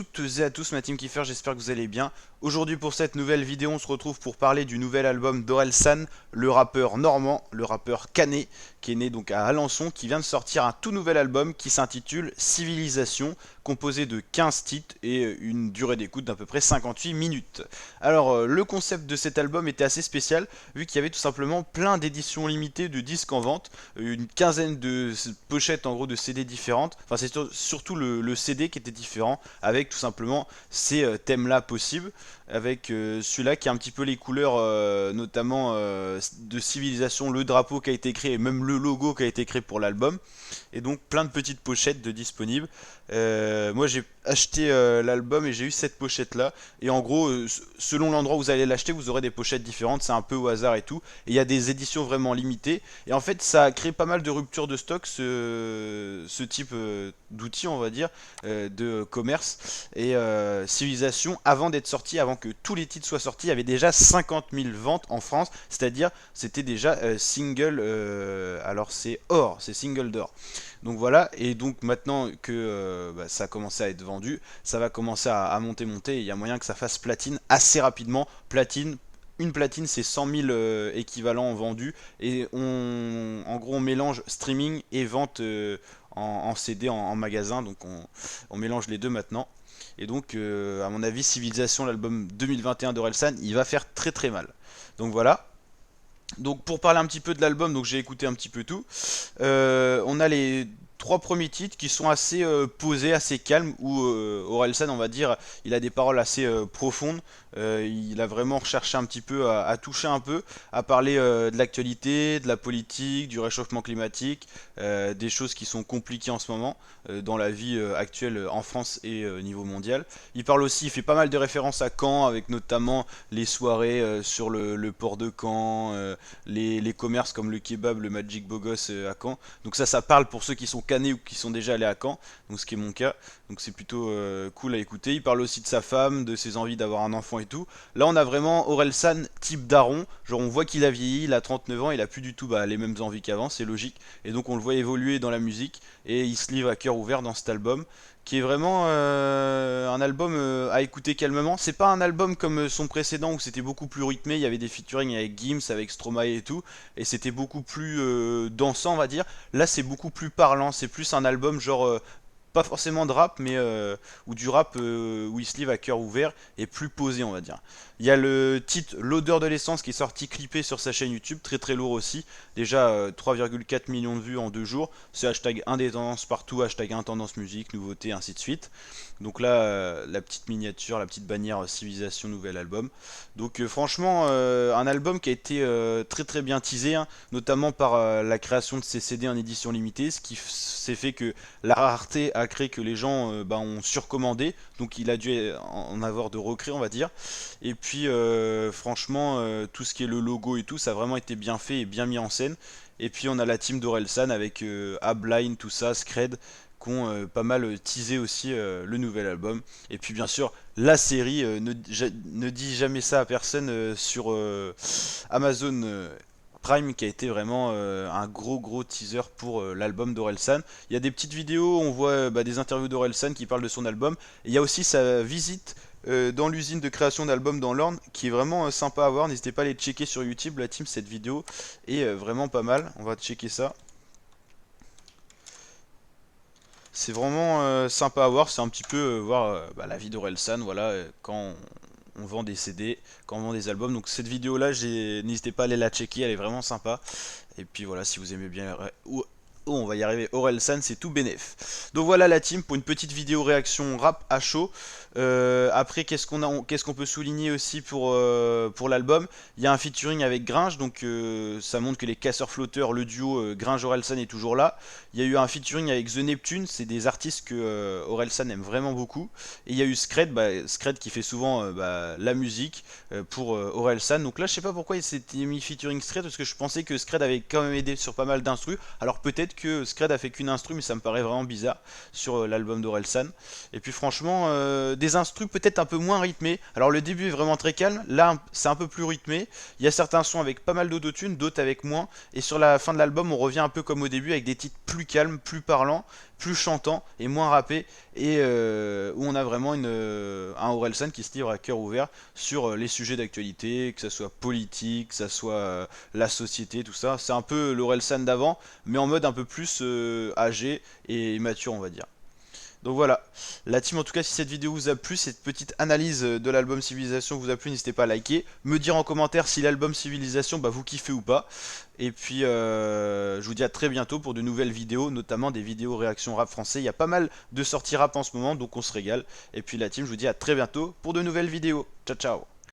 toutes et à tous ma team Kiefer, j'espère que vous allez bien. Aujourd'hui pour cette nouvelle vidéo, on se retrouve pour parler du nouvel album d'Orelsan, le rappeur normand, le rappeur canet, qui est né donc à Alençon, qui vient de sortir un tout nouvel album qui s'intitule Civilisation, composé de 15 titres et une durée d'écoute d'à peu près 58 minutes. Alors le concept de cet album était assez spécial, vu qu'il y avait tout simplement plein d'éditions limitées de disques en vente, une quinzaine de pochettes en gros de CD différentes, enfin c'est surtout le CD qui était différent, avec tout simplement ces thèmes-là possibles, avec celui-là qui a un petit peu les couleurs, notamment de civilisation, le drapeau qui a été créé, et même le logo qui a été créé pour l'album, et donc plein de petites pochettes de disponibles. Moi j'ai acheté l'album et j'ai eu cette pochette là, et en gros, selon l'endroit où vous allez l'acheter, vous aurez des pochettes différentes, c'est un peu au hasard et tout, et il y a des éditions vraiment limitées, et en fait ça a créé pas mal de ruptures de stock, ce type d'outils on va dire, de commerce. Et Civilisation, avant d'être sorti, avant que tous les titres soient sortis, il y avait déjà 50 000 ventes en France, c'est-à-dire c'était déjà single, alors c'est or, c'est single d'or. Donc voilà, et donc maintenant que ça a commencé à être vendu, ça va commencer à monter, et il y a moyen que ça fasse platine assez rapidement. Une platine c'est 100 000 équivalents vendus, et en gros on mélange streaming et vente en CD en magasin, donc on mélange les deux maintenant. Et donc, à mon avis, Civilisation, l'album 2021 d'Orelsan, il va faire très très mal. Donc voilà. Donc pour parler un petit peu de l'album, donc j'ai écouté un petit peu tout. On a les trois premiers titres qui sont assez posés, assez calmes, où Orelsan, on va dire, il a des paroles assez profondes. Il a vraiment recherché un petit peu à toucher un peu, à parler de l'actualité, de la politique, du réchauffement climatique, des choses qui sont compliquées en ce moment dans la vie actuelle en France et au niveau mondial. Il parle aussi, il fait pas mal de références à Caen, avec notamment les soirées sur le port de Caen, les commerces comme le kebab, le Magic Bogos à Caen. Donc ça parle pour ceux qui sont canés ou qui sont déjà allés à Caen, donc ce qui est mon cas. Donc c'est plutôt cool à écouter. Il parle aussi de sa femme, de ses envies d'avoir un enfant et tout. Là on a vraiment Orelsan type daron, genre on voit qu'il a vieilli, il a 39 ans, il a plus du tout les mêmes envies qu'avant, c'est logique. Et donc on le voit évoluer dans la musique, et il se livre à cœur ouvert dans cet album, qui est vraiment un album à écouter calmement. C'est pas un album comme son précédent où c'était beaucoup plus rythmé, il y avait des featuring avec Gims, avec Stromae et tout, et c'était beaucoup plus dansant on va dire. Là c'est beaucoup plus parlant, c'est plus un album genre pas forcément de rap, mais ou du rap où il se livre à cœur ouvert et plus posé, on va dire. Il y a le titre L'odeur de l'essence qui est sorti clippé sur sa chaîne YouTube, très très lourd aussi. Déjà 3,4 millions de vues en 2 jours. C'est hashtag un des tendances partout, hashtag un tendance musique, nouveauté, ainsi de suite. Donc là, la petite miniature, la petite bannière Civilisation, nouvel album. Donc franchement, un album qui a été très très bien teasé, hein, notamment par la création de ces CD en édition limitée, ce qui s'est fait que la rareté a créé que les gens ont surcommandé, donc il a dû en avoir de recréer on va dire. Et puis franchement tout ce qui est le logo et tout, ça a vraiment été bien fait et bien mis en scène. Et puis on a la team d'Orelsan avec Abline, tout ça, Scred, qui ont pas mal teasé aussi le nouvel album. Et puis bien sûr la série, ne dit jamais ça à personne, sur Amazon Prime, qui a été vraiment un gros teaser pour l'album d'Orelsan. Il y a des petites vidéos, on voit des interviews d'Orelsan qui parlent de son album. Et il y a aussi sa visite dans l'usine de création d'albums dans l'Orne, qui est vraiment sympa à voir. N'hésitez pas à aller checker sur YouTube, la team, cette vidéo est vraiment pas mal. On va checker ça. C'est vraiment sympa à voir. C'est un petit peu voir la vie d'Orelsan, voilà, quand on vend des CD, quand on vend des albums. Donc cette vidéo là, n'hésitez pas à aller la checker, elle est vraiment sympa. Et puis voilà, si vous aimez bien on va y arriver, Orelsan, c'est tout bénef. Donc voilà la team pour une petite vidéo réaction rap à chaud. Après, qu'est-ce qu'on peut souligner aussi pour l'album? Il y a un featuring avec Gringe, donc ça montre que les casseurs flotteurs, le duo Gringe-Orelsan est toujours là. Il y a eu un featuring avec The Neptune, c'est des artistes que Orelsan aime vraiment beaucoup. Et il y a eu Scred, Scred qui fait souvent la musique pour Orelsan. Donc là, je sais pas pourquoi il s'était mis featuring Scred, parce que je pensais que Scred avait quand même aidé sur pas mal d'instrus. Alors peut-être que Scred a fait qu'une instru, mais ça me paraît vraiment bizarre sur l'album d'Orelsan. Et puis franchement, des instrus peut-être un peu moins rythmés. Alors le début est vraiment très calme, là c'est un peu plus rythmé. Il y a certains sons avec pas mal d'autotune, d'autres avec moins. Et sur la fin de l'album, on revient un peu comme au début avec des titres plus calmes, plus parlants. plus chantant et moins rappé, et où on a vraiment un Orelsan qui se livre à cœur ouvert sur les sujets d'actualité, que ça soit politique, que ça soit la société, tout ça. C'est un peu l'Orelsan d'avant, mais en mode un peu plus âgé et mature, on va dire. Donc voilà, la team, en tout cas, si cette vidéo vous a plu, cette petite analyse de l'album Civilisation vous a plu, n'hésitez pas à liker, me dire en commentaire si l'album Civilisation, bah, vous kiffez ou pas. Et puis je vous dis à très bientôt pour de nouvelles vidéos, notamment des vidéos réaction rap français. Il y a pas mal de sorties rap en ce moment, donc on se régale. Et puis la team, je vous dis à très bientôt pour de nouvelles vidéos. Ciao ciao.